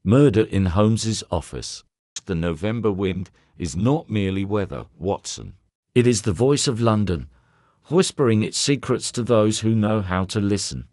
Murder in Holmes's office. The November wind is not merely weather, Watson. It is the voice of London, whispering its secrets to those who know how to listen.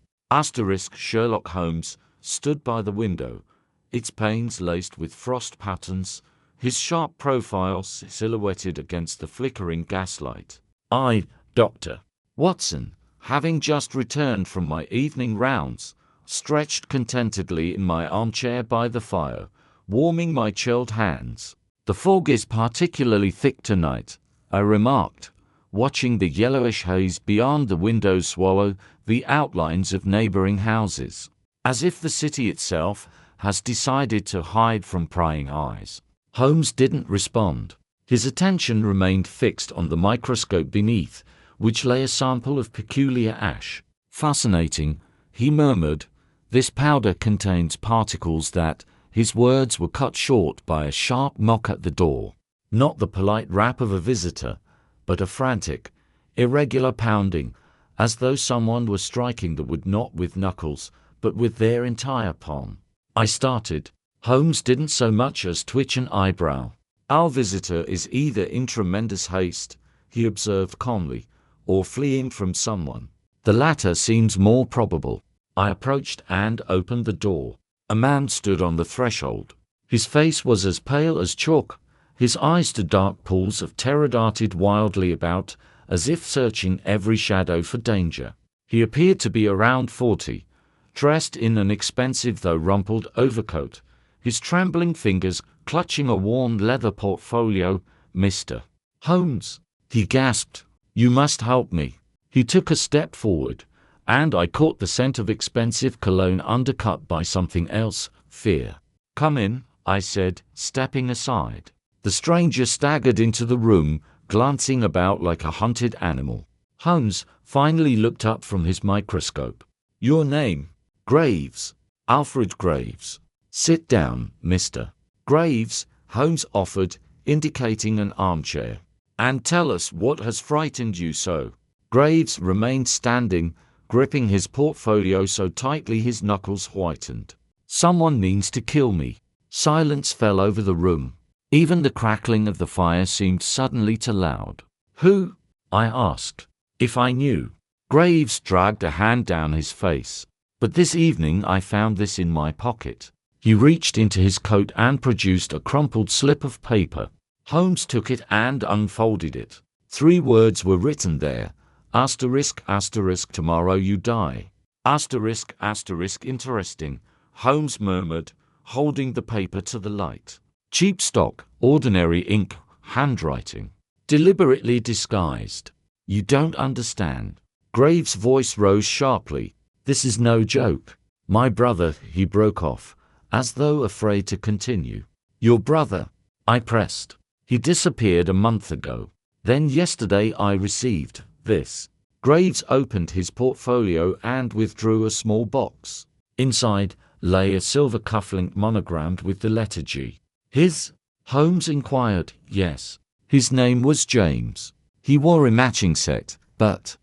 Sherlock Holmes stood by the window, its panes laced with frost patterns, his sharp profile silhouetted against the flickering gaslight. I, Dr. Watson, having just returned from my evening rounds, stretched contentedly in my armchair by the fire, warming my chilled hands. "The fog is particularly thick tonight," I remarked, watching the yellowish haze beyond the window swallow the outlines of neighboring houses, as if the city itself has decided to hide from prying eyes. Holmes didn't respond. His attention remained fixed on the microscope beneath, which lay a sample of peculiar ash. "Fascinating," he murmured. "This powder contains particles that—" His words were cut short by a sharp knock at the door. Not the polite rap of a visitor, but a frantic, irregular pounding, as though someone were striking the wood not with knuckles, but with their entire palm. I started. Holmes didn't so much as twitch an eyebrow. "Our visitor is either in tremendous haste," he observed calmly, "or fleeing from someone. The latter seems more probable." I approached and opened the door. A man stood on the threshold. His face was as pale as chalk. His eyes, to dark pools of terror, darted wildly about, as if searching every shadow for danger. He appeared to be around 40, dressed in an expensive though rumpled overcoat, his trembling fingers clutching a worn leather portfolio. "Mr. Holmes," he gasped, "you must help me." He took a step forward, and I caught the scent of expensive cologne undercut by something else, fear. "Come in," I said, stepping aside. The stranger staggered into the room, glancing about like a hunted animal. Holmes finally looked up from his microscope. "Your name?" "Graves. Alfred Graves." "Sit down, Mr. Graves," Holmes offered, indicating an armchair. "And tell us what has frightened you so." Graves remained standing, gripping his portfolio so tightly his knuckles whitened. "Someone means to kill me." Silence fell over the room. Even the crackling of the fire seemed suddenly too loud. "Who?" I asked. "If I knew." Graves dragged a hand down his face. "But this evening I found this in my pocket." He reached into his coat and produced a crumpled slip of paper. Holmes took it and unfolded it. 3 words were written there. Asterisk, asterisk, tomorrow you die. Asterisk, asterisk, interesting, Holmes murmured, holding the paper to the light. "Cheap stock, ordinary ink, handwriting. Deliberately disguised. You don't understand." Graves' voice rose sharply. "This is no joke. My brother," he broke off, as though afraid to continue. "Your brother?" I pressed. "He disappeared a month ago. Then yesterday I received this." Graves opened his portfolio and withdrew a small box. Inside lay a silver cufflink monogrammed with the letter G. "His?" Holmes inquired. "Yes. His name was James. He wore a matching set, but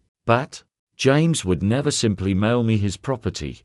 James would never simply mail me his property.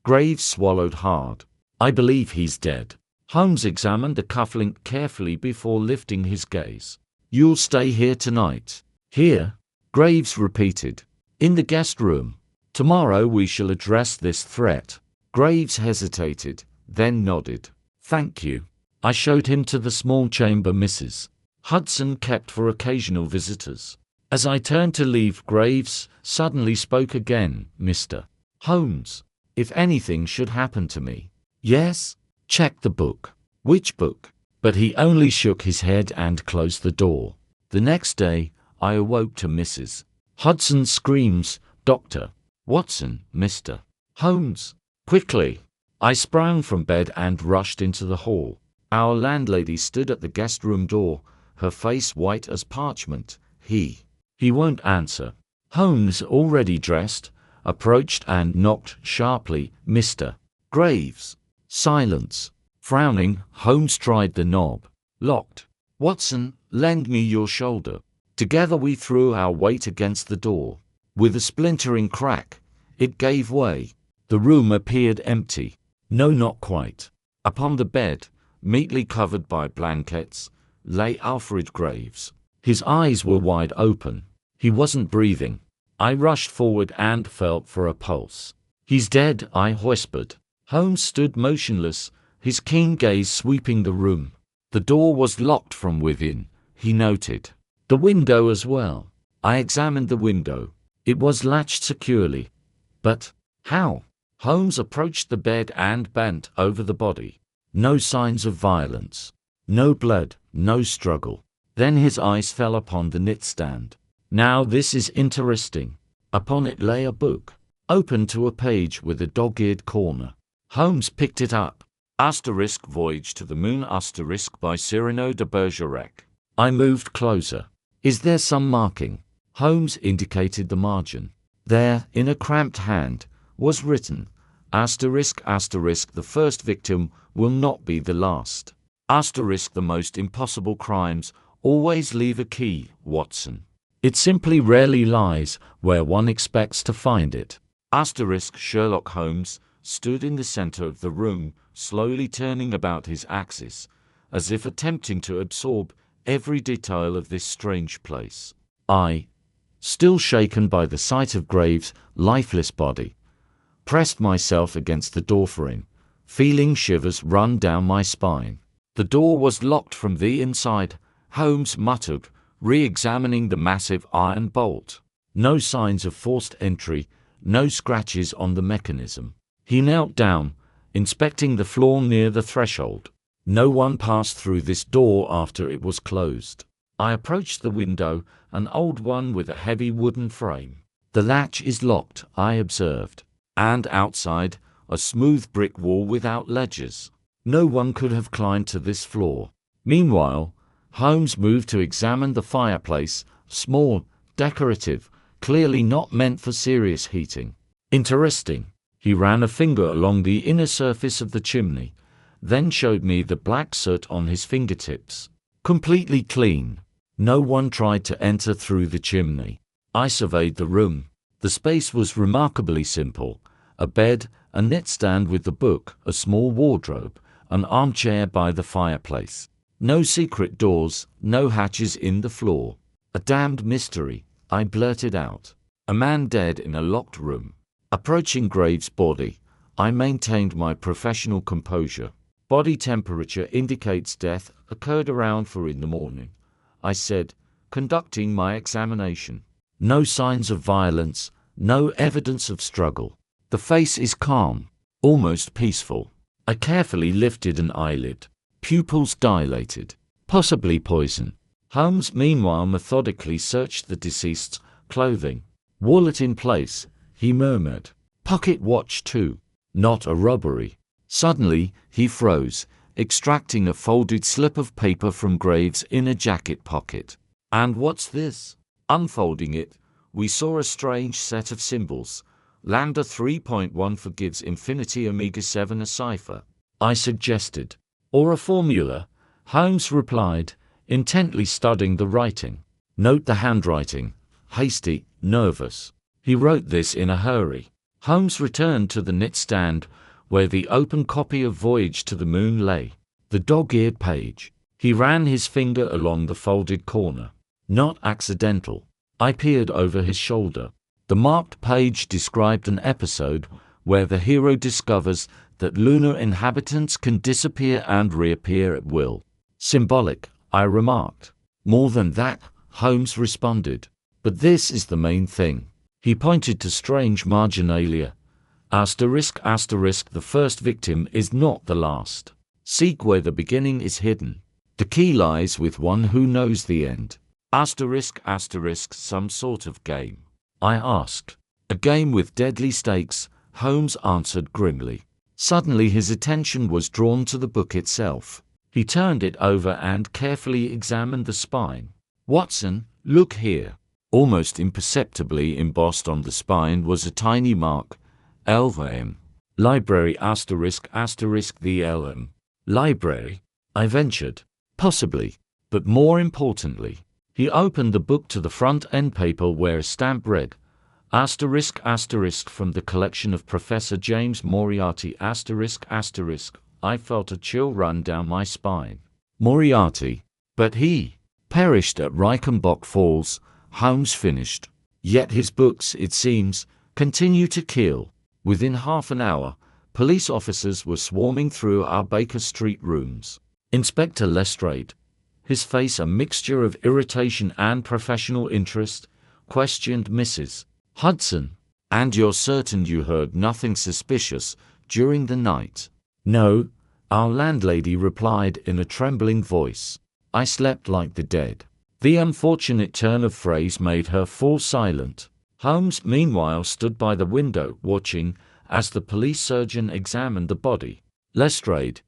Graves swallowed hard. "I believe he's dead." Holmes examined the cufflink carefully before lifting his gaze. "You'll stay here tonight?" "Here?" Graves repeated. "In the guest room. Tomorrow we shall address this threat." Graves hesitated, then nodded. "Thank you." I showed him to the small chamber Mrs. Hudson kept for occasional visitors. As I turned to leave, Graves suddenly spoke again. "Mr. Holmes, if anything should happen to me—" "Yes?" "Check the book." "Which book?" But he only shook his head and closed the door. The next day, I awoke to Mrs. Hudson's screams. "Dr. Watson, Mr. Holmes." Quickly, I sprang from bed and rushed into the hall. Our landlady stood at the guest room door, her face white as parchment. He won't answer." Holmes, already dressed, approached and knocked sharply. "Mr. Graves." Silence. Frowning, Holmes tried the knob. Locked. "Watson, lend me your shoulder." Together we threw our weight against the door. With a splintering crack, it gave way. The room appeared empty. No, not quite. Upon the bed, neatly covered by blankets, lay Alfred Graves. His eyes were wide open. He wasn't breathing. I rushed forward and felt for a pulse. "He's dead," I whispered. Holmes stood motionless, his keen gaze sweeping the room. The door was locked from within, he noted. The window as well. I examined the window. It was latched securely. But how? Holmes approached the bed and bent over the body. No signs of violence. No blood, no struggle. Then his eyes fell upon the nightstand. Now this is interesting. Upon it lay a book, open to a page with a dog-eared corner. Holmes picked it up. Voyage to the Moon by Cyrano de Bergerac. I moved closer. "Is there some marking?" Holmes indicated the margin. There, in a cramped hand, was written, "The first victim will not be the last. The most impossible crimes always leave a key, Watson. It simply rarely lies where one expects to find it." Sherlock Holmes stood in the center of the room, slowly turning about his axis, as if attempting to absorb every detail of this strange place. I, still shaken by the sight of Graves' lifeless body, pressed myself against the doorframe, feeling shivers run down my spine. "The door was locked from the inside," Holmes muttered, re-examining the massive iron bolt. No signs of forced entry, no scratches on the mechanism. He knelt down, inspecting the floor near the threshold. No one passed through this door after it was closed. I approached the window, an old one with a heavy wooden frame. "The latch is locked," I observed. "And outside, a smooth brick wall without ledges. No one could have climbed to this floor." Meanwhile, Holmes moved to examine the fireplace, small, decorative, clearly not meant for serious heating. "Interesting." He ran a finger along the inner surface of the chimney, then showed me the black soot on his fingertips. "Completely clean. No one tried to enter through the chimney." I surveyed the room. The space was remarkably simple. A bed, a nightstand with the book, a small wardrobe, an armchair by the fireplace. No secret doors, no hatches in the floor. "A damned mystery," I blurted out. "A man dead in a locked room." Approaching Graves' body, I maintained my professional composure. "Body temperature indicates death occurred around 4 in the morning," I said, conducting my examination. "No signs of violence, no evidence of struggle. The face is calm, almost peaceful." I carefully lifted an eyelid. Pupils dilated. Possibly poison. Holmes meanwhile methodically searched the deceased's clothing. "Wallet in place," he murmured. "Pocket watch too. Not a robbery." Suddenly, he froze, extracting a folded slip of paper from Graves' inner jacket pocket. "And what's this?" Unfolding it, we saw a strange set of symbols. Lambda 3.1 forgives infinity omega 7 a cipher, I suggested. "Or a formula," Holmes replied, intently studying the writing. "Note the handwriting. Hasty, nervous. He wrote this in a hurry." Holmes returned to the nightstand, where the open copy of Voyage to the Moon lay. The dog-eared page. He ran his finger along the folded corner. "Not accidental." I peered over his shoulder. The marked page described an episode where the hero discovers that lunar inhabitants can disappear and reappear at will. "Symbolic," I remarked. "More than that," Holmes responded. "But this is the main thing." He pointed to strange marginalia. The first victim is not the last. Seek where the beginning is hidden. The key lies with one who knows the end. Some sort of game?" I asked. "A game with deadly stakes," Holmes answered grimly. Suddenly his attention was drawn to the book itself. He turned it over and carefully examined the spine. "Watson, look here." Almost imperceptibly embossed on the spine was a tiny mark, LM. Library the LM. Library? I ventured. "Possibly. But more importantly." He opened the book to the front-end paper where a stamp read, *** from the collection of Professor James Moriarty ** I felt a chill run down my spine. Moriarty. But he perished at Reichenbach Falls, Holmes finished. Yet his books, it seems, continue to kill. Within half an hour, police officers were swarming through our Baker Street rooms. Inspector Lestrade, his face a mixture of irritation and professional interest, questioned Mrs. Hudson. "And you're certain you heard nothing suspicious during the night?" "No," our landlady replied in a trembling voice. "I slept like the dead." The unfortunate turn of phrase made her fall silent. Holmes meanwhile stood by the window watching as the police surgeon examined the body. "Lestrade,"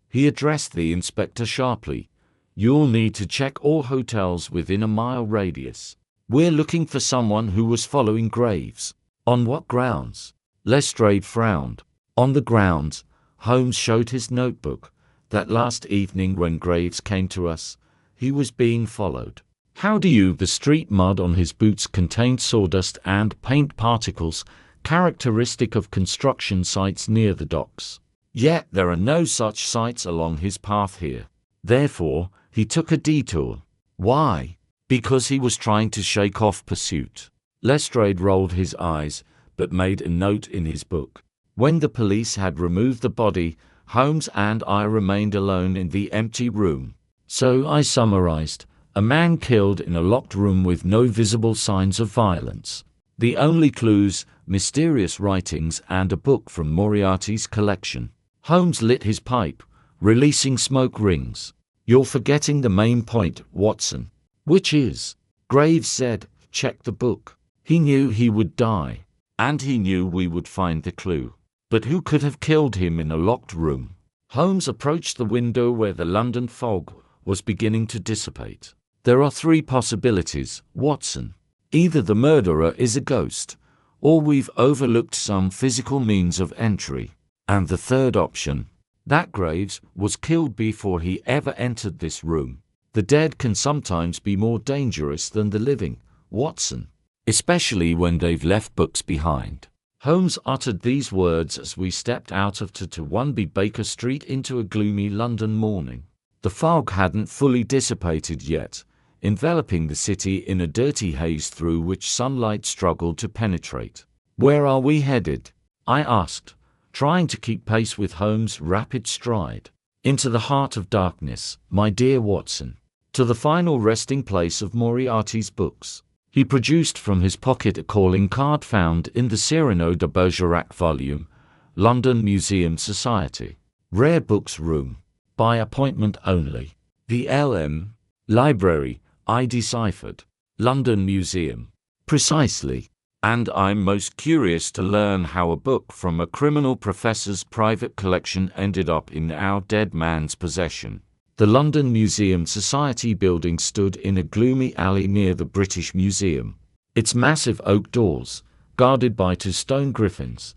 he addressed the inspector sharply, "you'll need to check all hotels within a mile radius. We're looking for someone who was following Graves." "On what grounds?" Lestrade frowned. "On the grounds," Holmes showed his notebook, "that last evening when Graves came to us, he was being followed." "How do you?" The street mud on his boots contained sawdust and paint particles, characteristic of construction sites near the docks. Yet there are no such sites along his path here. Therefore, he took a detour. Why? Because he was trying to shake off pursuit. Lestrade rolled his eyes, but made a note in his book. When the police had removed the body, Holmes and I remained alone in the empty room. So I summarized, a man killed in a locked room with no visible signs of violence. The only clues, mysterious writings and a book from Moriarty's collection. Holmes lit his pipe, releasing smoke rings. "You're forgetting the main point, Watson." "Which is?" Graves said, "Check the book." He knew he would die, and he knew we would find the clue. But who could have killed him in a locked room? Holmes approached the window where the London fog was beginning to dissipate. "There are three possibilities, Watson. Either the murderer is a ghost, or we've overlooked some physical means of entry. And the third option, that Graves was killed before he ever entered this room. The dead can sometimes be more dangerous than the living, Watson, especially when they've left books behind." Holmes uttered these words as we stepped out of 221B Baker Street into a gloomy London morning. The fog hadn't fully dissipated yet, enveloping the city in a dirty haze through which sunlight struggled to penetrate. "Where are we headed?" I asked, trying to keep pace with Holmes' rapid stride. "Into the heart of darkness, my dear Watson. To the final resting place of Moriarty's books." He produced from his pocket a calling card found in the Cyrano de Bergerac volume, London Museum Society. "Rare Books Room. By appointment only." The LM. Library, I deciphered. "London Museum." "Precisely. And I'm most curious to learn how a book from a criminal professor's private collection ended up in our dead man's possession." The London Museum Society building stood in a gloomy alley near the British Museum. Its massive oak doors, guarded by two stone griffins,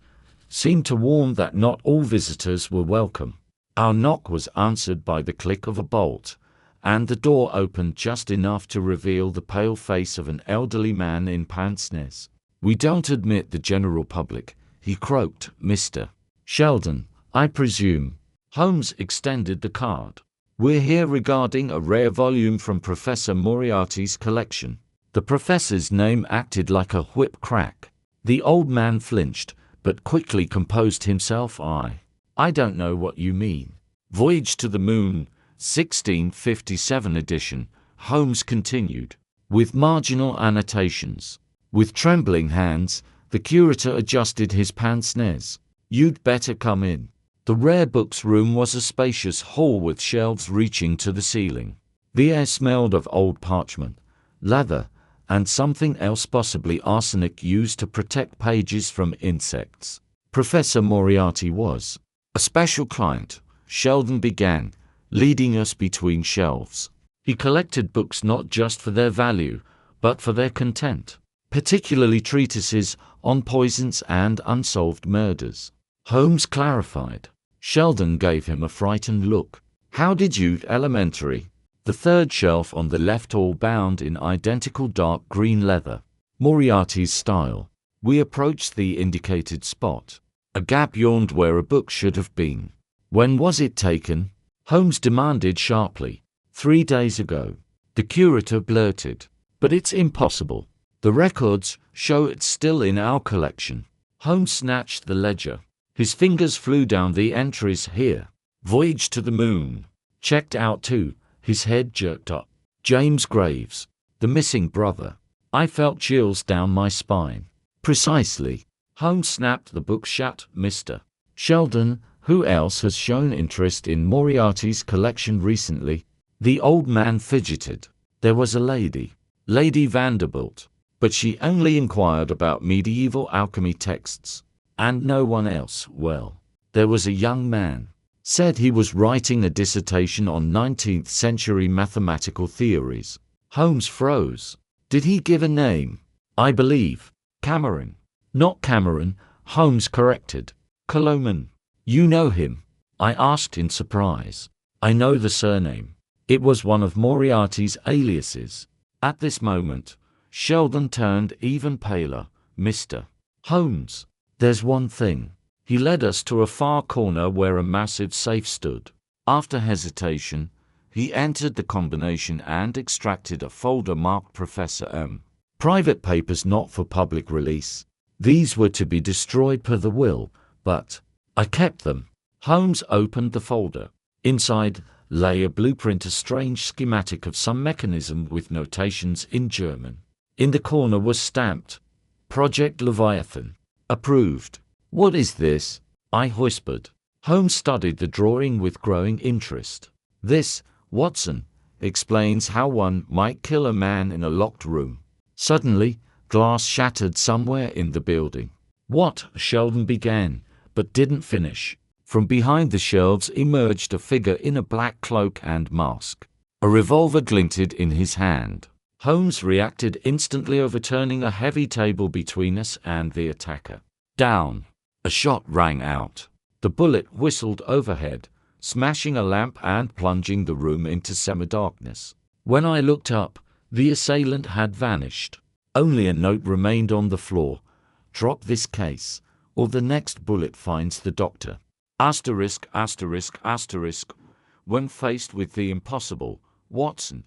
seemed to warn that not all visitors were welcome. Our knock was answered by the click of a bolt, and the door opened just enough to reveal the pale face of an elderly man in pince-nez. "We don't admit the general public," he croaked. "Mr. Sheldon, I presume." Holmes extended the card. "We're here regarding a rare volume from Professor Moriarty's collection." The professor's name acted like a whip crack. The old man flinched, but quickly composed himself. I don't know what you mean." "Voyage to the Moon, 1657 edition," Holmes continued, with marginal annotations. With trembling hands, the curator adjusted his pince-nez. "You'd better come in." The Rare Books Room was a spacious hall with shelves reaching to the ceiling. The air smelled of old parchment, leather, and something else, possibly arsenic, used to protect pages from insects. "Professor Moriarty was a special client," Sheldon began, leading us between shelves. "He collected books not just for their value, but for their content, particularly treatises on poisons and unsolved murders." Holmes clarified. Sheldon gave him a frightened look. "How did you?" "Elementary." The third shelf on the left, all bound in identical dark green leather, Moriarty's style. We approached the indicated spot. A gap yawned where a book should have been. When was it taken? Holmes demanded sharply. 3 days ago. The curator blurted. But it's impossible. The records show it's still in our collection. Holmes snatched the ledger. His fingers flew down the entries here. Voyage to the moon. Checked out too. His head jerked up. James Graves. The missing brother. I felt chills down my spine. Precisely. Holmes snapped the book shut. Mr. Sheldon, who else has shown interest in Moriarty's collection recently? The old man fidgeted. There was a lady. Lady Vanderbilt. But she only inquired about medieval alchemy texts. And no one else. Well, there was a young man. Said he was writing a dissertation on 19th century mathematical theories. Holmes froze. Did he give a name? I believe. Cameron. Not Cameron, Holmes corrected. Coloman. You know him? I asked in surprise. I know the surname. It was one of Moriarty's aliases. At this moment, Sheldon turned even paler. Mr. Holmes. There's one thing. He led us to a far corner where a massive safe stood. After hesitation, he entered the combination and extracted a folder marked Professor M. Private papers not for public release. These were to be destroyed per the will, but I kept them. Holmes opened the folder. Inside lay a blueprint, a strange schematic of some mechanism with notations in German. In the corner was stamped, Project Leviathan. Approved. What is this? I whispered. Holmes studied the drawing with growing interest. This, Watson, explains how one might kill a man in a locked room. Suddenly, glass shattered somewhere in the building. What? Sheldon began, but didn't finish. From behind the shelves emerged a figure in a black cloak and mask. A revolver glinted in his hand. Holmes reacted instantly, overturning a heavy table between us and the attacker. Down. A shot rang out. The bullet whistled overhead, smashing a lamp and plunging the room into semi-darkness. When I looked up, the assailant had vanished. Only a note remained on the floor. Drop this case, or the next bullet finds the doctor. Asterisk, asterisk, asterisk. When faced with the impossible, Watson,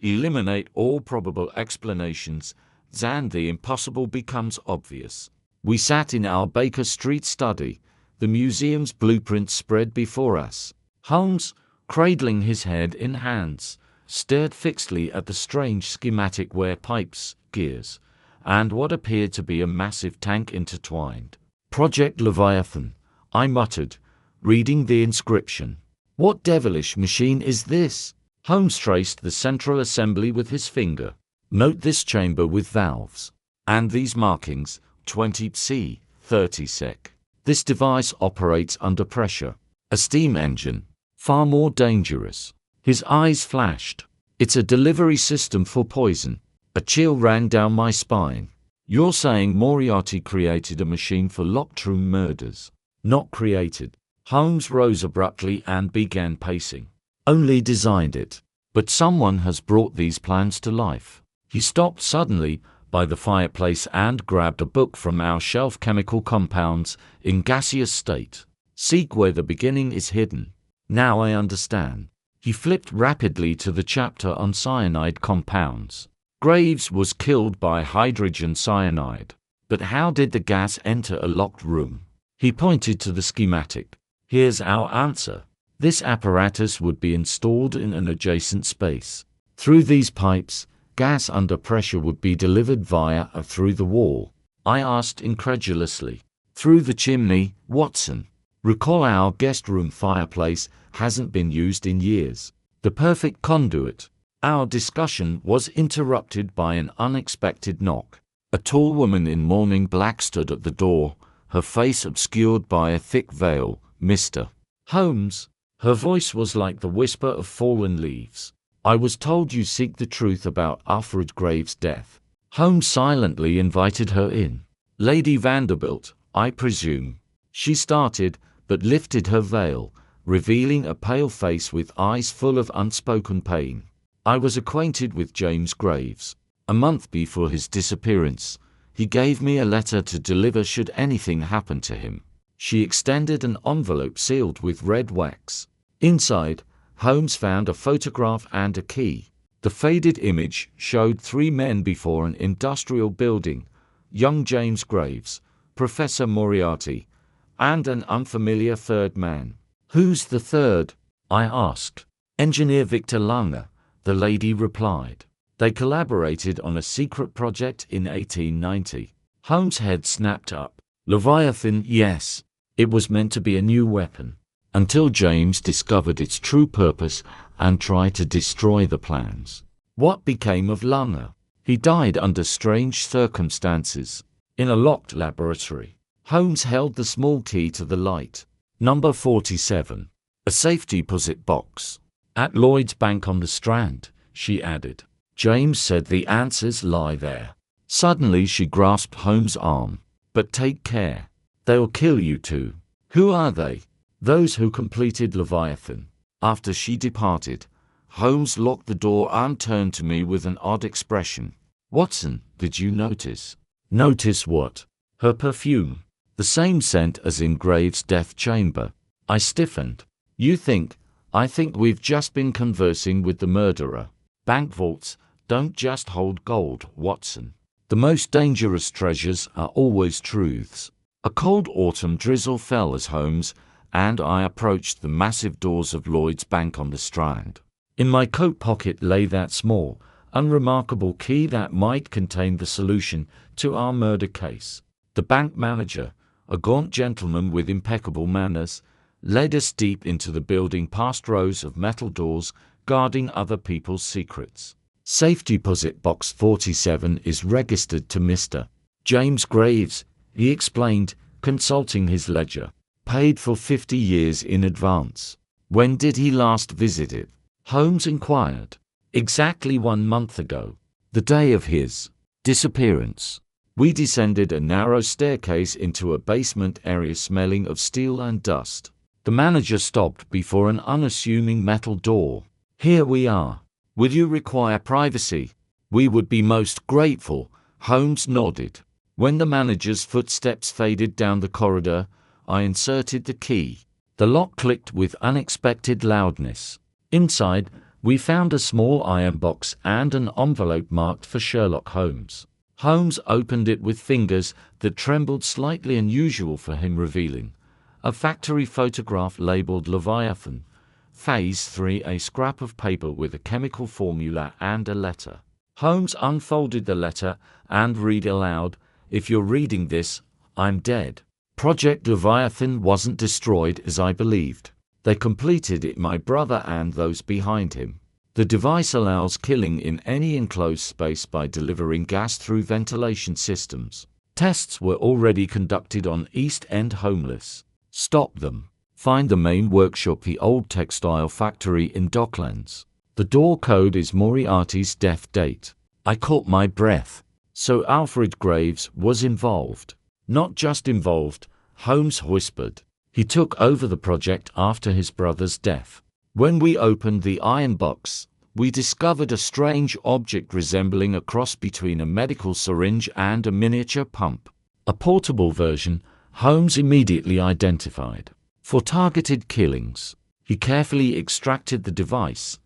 eliminate all probable explanations, then the impossible becomes obvious. We sat in our Baker Street study, the museum's blueprint spread before us. Holmes, cradling his head in hands, stared fixedly at the strange schematic where pipes, gears, and what appeared to be a massive tank intertwined. Project Leviathan, I muttered, reading the inscription. What devilish machine is this? Holmes traced the central assembly with his finger. Note this chamber with valves. And these markings, 20 C, 30 sec. This device operates under pressure. A steam engine. Far more dangerous. His eyes flashed. It's a delivery system for poison. A chill ran down my spine. You're saying Moriarty created a machine for locked room murders? Not created. Holmes rose abruptly and began pacing. Only designed it. But someone has brought these plans to life. He stopped suddenly by the fireplace and grabbed a book from our shelf, Chemical Compounds in Gaseous State. Seek where the beginning is hidden. Now I understand. He flipped rapidly to the chapter on cyanide compounds. Graves was killed by hydrogen cyanide. But how did the gas enter a locked room? He pointed to the schematic. Here's our answer. This apparatus would be installed in an adjacent space. Through these pipes, gas under pressure would be delivered via or through the wall. I asked incredulously. Through the chimney, Watson. Recall our guest room fireplace hasn't been used in years. The perfect conduit. Our discussion was interrupted by an unexpected knock. A tall woman in morning black stood at the door, her face obscured by a thick veil. Mr. Holmes. Her voice was like the whisper of fallen leaves. I was told you seek the truth about Alfred Graves' death. Holmes silently invited her in. Lady Vanderbilt, I presume. She started, but lifted her veil, revealing a pale face with eyes full of unspoken pain. I was acquainted with James Graves. A month before his disappearance, he gave me a letter to deliver should anything happen to him. She extended an envelope sealed with red wax. Inside, Holmes found a photograph and a key. The faded image showed three men before an industrial building: young James Graves, Professor Moriarty, and an unfamiliar third man. "Who's the third?" I asked. "Engineer Victor Lange," the lady replied. "They collaborated on a secret project in 1890. Holmes' head snapped up. "Leviathan, yes. It was meant to be a new weapon, until James discovered its true purpose and tried to destroy the plans." "What became of Lange?" "He died under strange circumstances, in a locked laboratory." Holmes held the small key to the light. "Number 47. A safety deposit box. At Lloyd's Bank on the Strand," she added. "James said the answers lie there." Suddenly she grasped Holmes' arm. "But take care. They'll kill you too." "Who are they?" "Those who completed Leviathan." After she departed, Holmes locked the door and turned to me with an odd expression. "Watson, did you notice?" "Notice what?" "Her perfume. The same scent as in Graves' death chamber." I stiffened. I think we've just been conversing with the murderer." "Bank vaults don't just hold gold, Watson. The most dangerous treasures are always truths." A cold autumn drizzle fell as Holmes and I approached the massive doors of Lloyd's Bank on the Strand. In my coat pocket lay that small, unremarkable key that might contain the solution to our murder case. The bank manager, a gaunt gentleman with impeccable manners, led us deep into the building past rows of metal doors guarding other people's secrets. "Safety deposit box 47 is registered to Mr. James Graves," he explained, consulting his ledger. "Paid for 50 years in advance." "When did he last visit it?" Holmes inquired. "Exactly 1 month ago, the day of his disappearance." We descended a narrow staircase into a basement area smelling of steel and dust. The manager stopped before an unassuming metal door. "Here we are. Will you require privacy?" "We would be most grateful," Holmes nodded. When the manager's footsteps faded down the corridor, I inserted the key. The lock clicked with unexpected loudness. Inside, we found a small iron box and an envelope marked for Sherlock Holmes. Holmes opened it with fingers that trembled slightly unusual for him, revealing a factory photograph labeled Leviathan, Phase 3, a scrap of paper with a chemical formula and a letter. Holmes unfolded the letter and read aloud, "If you're reading this, I'm dead. Project Leviathan wasn't destroyed as I believed. They completed it, my brother and those behind him. The device allows killing in any enclosed space by delivering gas through ventilation systems. Tests were already conducted on East End homeless. Stop them. Find the main workshop, the old textile factory in Docklands. The door code is Moriarty's death date." I caught my breath. So Alfred Graves was involved. "Not just involved," Holmes whispered. "He took over the project after his brother's death. When we opened the iron box, we discovered a strange object resembling a cross between a medical syringe and a miniature pump. A portable version Holmes immediately identified. For targeted killings, he carefully extracted the device,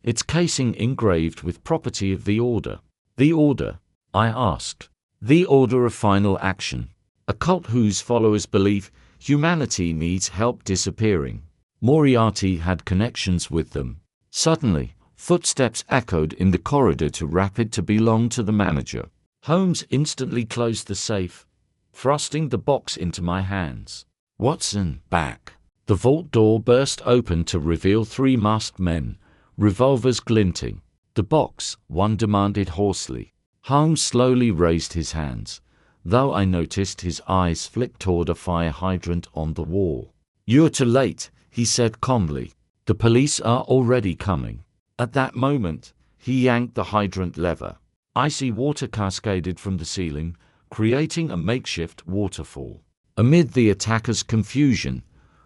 its casing engraved with property of the Order." "The Order?" I asked. "The Order of Final Action, a cult whose followers believe humanity needs help disappearing. Moriarty had connections with them." Suddenly, footsteps echoed in the corridor, too rapid to belong to the manager. Holmes instantly closed the safe, thrusting the box into my hands. "Watson, back." The vault door burst open to reveal 3 masked men, revolvers glinting. "The box," one demanded hoarsely. Holmes slowly raised his hands, though I noticed his eyes flick toward a fire hydrant on the wall. "You're too late," he said calmly. "The police are already coming." At that moment, he yanked the hydrant lever. Icy water cascaded from the ceiling, creating a makeshift waterfall. Amid the attackers' confusion,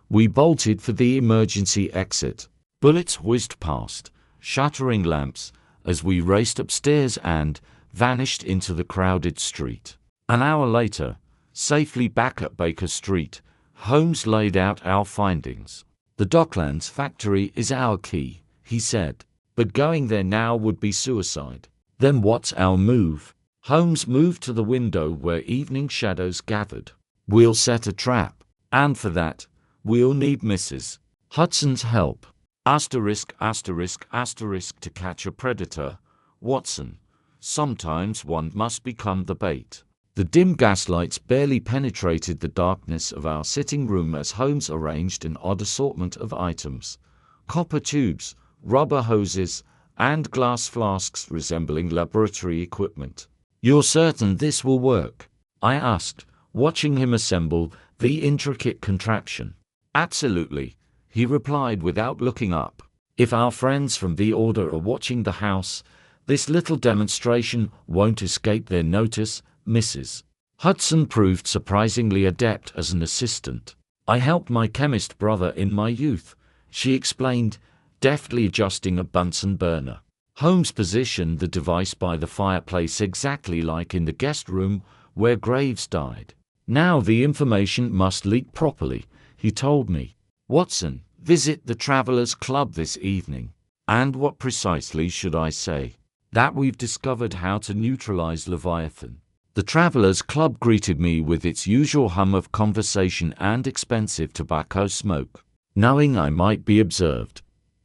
we bolted for the emergency exit. Bullets whizzed past, shattering lamps, as we raced upstairs and vanished into the crowded street. An hour later, safely back at Baker Street, Holmes laid out our findings. The Docklands factory is our key, he said. But going there now would be suicide. Then what's our move? Holmes moved to the window where evening shadows gathered. We'll set a trap. And for that, we'll need Mrs. Hudson's help. Asterisk, asterisk, asterisk to catch a predator. Watson. Sometimes one must become the bait. The dim gaslights barely penetrated the darkness of our sitting room as Holmes arranged an odd assortment of items. Copper tubes, rubber hoses, and glass flasks resembling laboratory equipment. You're certain this will work? I asked, watching him assemble the intricate contraption. Absolutely, he replied without looking up. If our friends from the Order are watching the house, this little demonstration won't escape their notice. Mrs. Hudson proved surprisingly adept as an assistant. I helped my chemist brother in my youth, she explained, deftly adjusting a Bunsen burner. Holmes positioned the device by the fireplace exactly like in the guest room where Graves died. Now the information must leak properly, he told me. Watson, visit the Travelers Club this evening. And what precisely should I say? That we've discovered how to neutralize Leviathan. The Travelers Club greeted me with its usual hum of conversation and expensive tobacco smoke. Knowing I might be observed,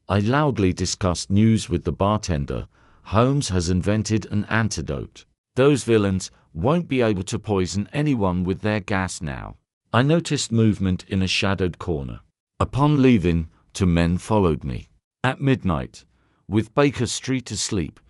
I loudly discussed news with the bartender. Holmes has invented an antidote. Those villains won't be able to poison anyone with their gas now. I noticed movement in a shadowed corner. Upon leaving, two men followed me. At midnight, with Baker Street asleep,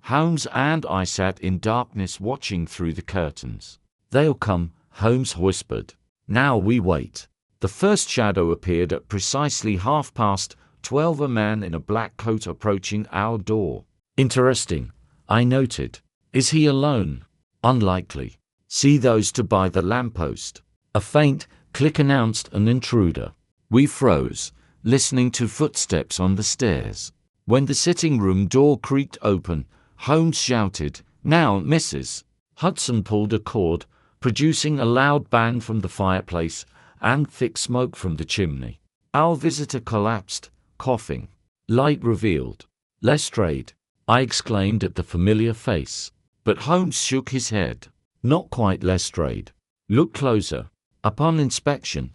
Holmes and I sat in darkness watching through the curtains. They'll come, Holmes whispered. Now we wait. The first shadow appeared at precisely 12:30, a man in a black coat approaching our door. Interesting, I noted. Is he alone? Unlikely. See those two by the lamppost. A faint click announced an intruder. We froze, listening to footsteps on the stairs. When the sitting room door creaked open, Holmes shouted, "Now, Mrs. Hudson," pulled a cord, producing a loud bang from the fireplace and thick smoke from the chimney. Our visitor collapsed, coughing. Light revealed. "Lestrade," I exclaimed at the familiar face. But Holmes shook his head. "Not quite Lestrade. Look closer." Upon inspection,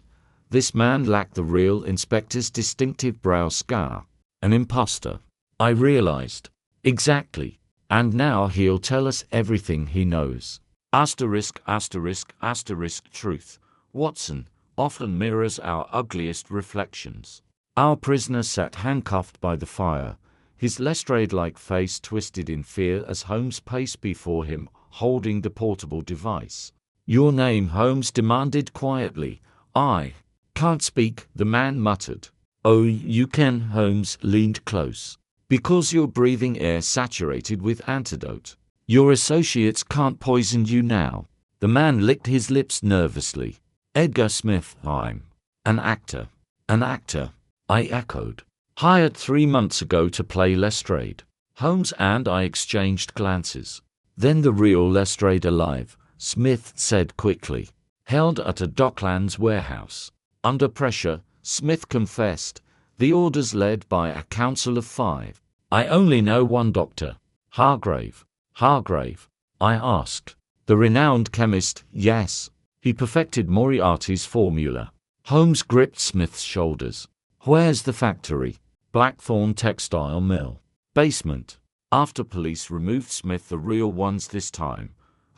this man lacked the real inspector's distinctive brow scar. An imposter, I realized. Exactly. And now he'll tell us everything he knows. Asterisk, asterisk, asterisk, truth, Watson, often mirrors our ugliest reflections. Our prisoner sat handcuffed by the fire, his Lestrade-like face twisted in fear as Holmes paced before him, holding the portable device. "Your name," Holmes demanded quietly. "I can't speak," the man muttered. "Oh, you can," Holmes leaned close. "Because you're breathing air saturated with antidote. Your associates can't poison you now." The man licked his lips nervously. "Edgar Smith, I'm an actor." "An actor?" I echoed. "Hired 3 months ago to play Lestrade." Holmes and I exchanged glances. "Then the real Lestrade alive," Smith said quickly. "Held at a Docklands warehouse. Under pressure," Smith confessed. "The orders led by a council of 5. I only know one doctor." "Hargrave." "Hargrave?" I asked. "The renowned chemist?" "Yes. He perfected Moriarty's formula." Holmes gripped Smith's shoulders. "Where's the factory?" "Blackthorn Textile Mill. Basement." After police removed Smith, the real ones this time,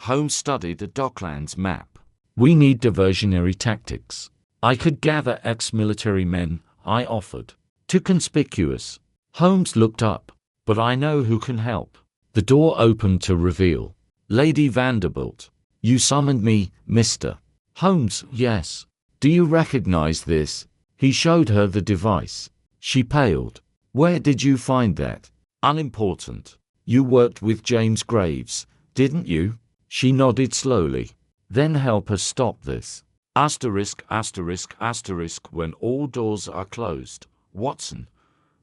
Holmes studied a Docklands map. "We need diversionary tactics. I could gather ex-military men," I offered. "Too conspicuous." Holmes looked up. "But I know who can help." The door opened to reveal Lady Vanderbilt. "You summoned me, Mr. Holmes?" "Yes." "Do you recognize this?" He showed her the device. She paled. "Where did you find that?" "Unimportant. You worked with James Graves, didn't you?" She nodded slowly. "Then help us stop this. Asterisk, asterisk, asterisk, when all doors are closed, Watson.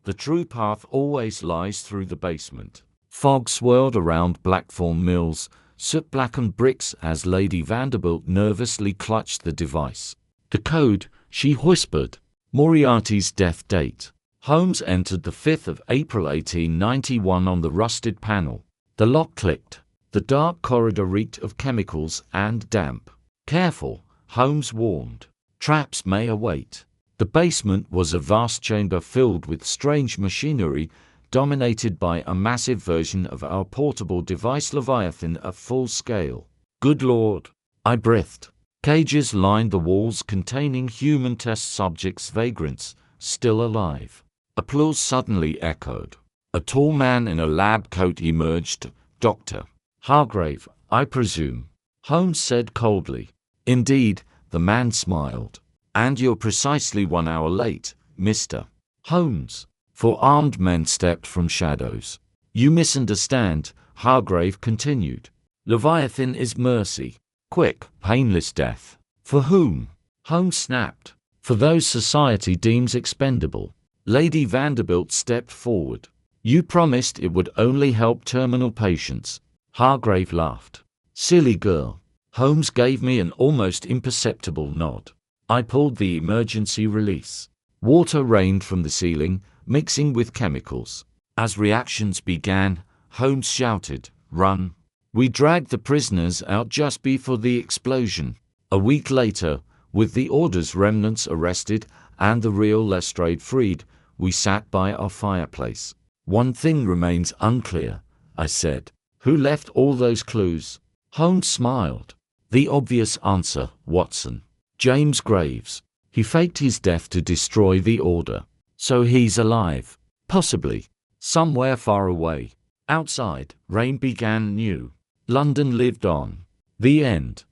The true path always lies through the basement." Fog swirled around Blackthorn Mills, soot-blackened bricks as Lady Vanderbilt nervously clutched the device. "The code," she whispered. Moriarty's death date. Holmes entered the 5th of April 1891 on the rusted panel. The lock clicked. The dark corridor reeked of chemicals and damp. Careful, Holmes warned. Traps may await. The basement was a vast chamber filled with strange machinery, dominated by a massive version of our portable device Leviathan at full scale. Good Lord! I breathed. Cages lined the walls containing human test subjects, vagrants, still alive. Applause suddenly echoed. A tall man in a lab coat emerged. Dr. Hargrave, I presume, Holmes said coldly. Indeed, the man smiled. And you're precisely 1 hour late, Mr. Holmes. 4 armed men stepped from shadows. You misunderstand, Hargrave continued. Leviathan is mercy. Quick, painless death. For whom? Holmes snapped. For those society deems expendable. Lady Vanderbilt stepped forward. You promised it would only help terminal patients. Hargrave laughed. Silly girl. Holmes gave me an almost imperceptible nod. I pulled the emergency release. Water rained from the ceiling, mixing with chemicals. As reactions began, Holmes shouted, "Run!" We dragged the prisoners out just before the explosion. A week later, with the order's remnants arrested and the real Lestrade freed, we sat by our fireplace. One thing remains unclear, I said. Who left all those clues? Holmes smiled. The obvious answer, Watson. James Graves. He faked his death to destroy the order. So he's alive. Possibly. Somewhere far away. Outside, rain began anew. London lived on. The end.